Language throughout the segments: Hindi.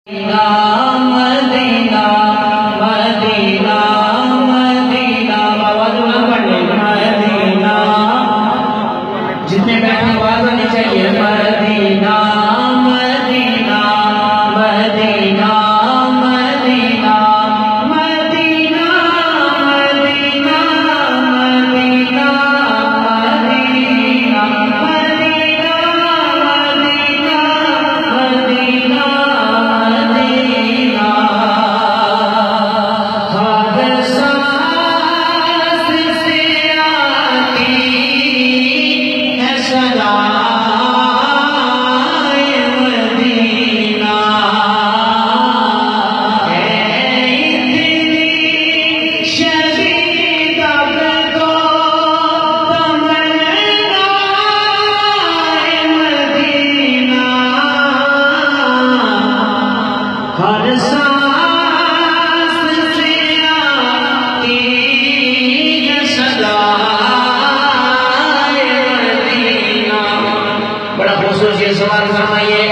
मदीना मदीना मदीना आवाज ना पड़े मदीना जितने बैठे आवाज आनी चाहिए मदीना मदीना मदीना मदीना मदीना मदीना मदीना मदीना मदीना बड़ा खूबसूरत सवाल फरमाइए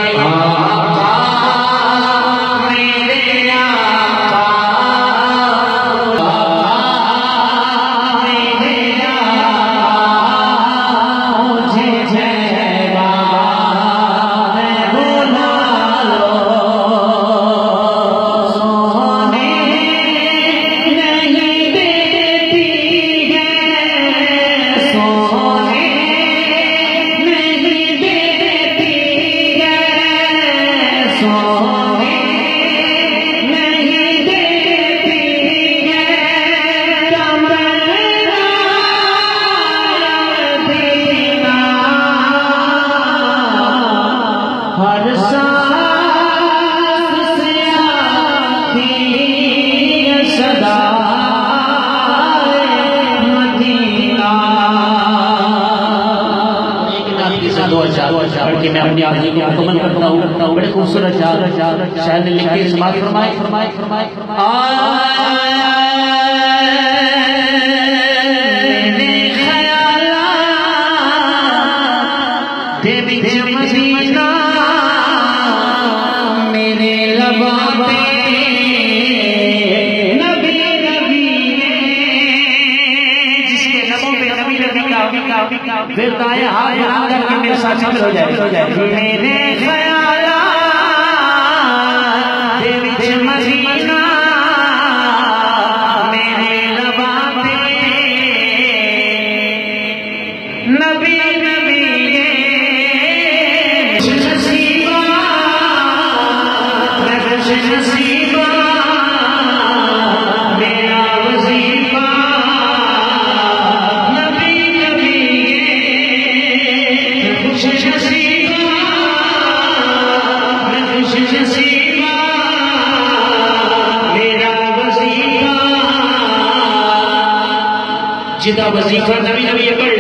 बल्कि मैं अपनी आरज़ू को मुकम्मल करता हूँ। बड़े खूबसूरत शायर ने लिखी समाज फरमाए फरमाए फरमाए मेरे लबा फिर दाएं हाथ बना करके मेरे साथ शामिल हो जाए मेरे ख्यालात दे विच मदीना मेरे लबा पे नबी नबी नसीबा नसीबा मेरा वजीफा जिदा वजीफा नबी नबी पढ़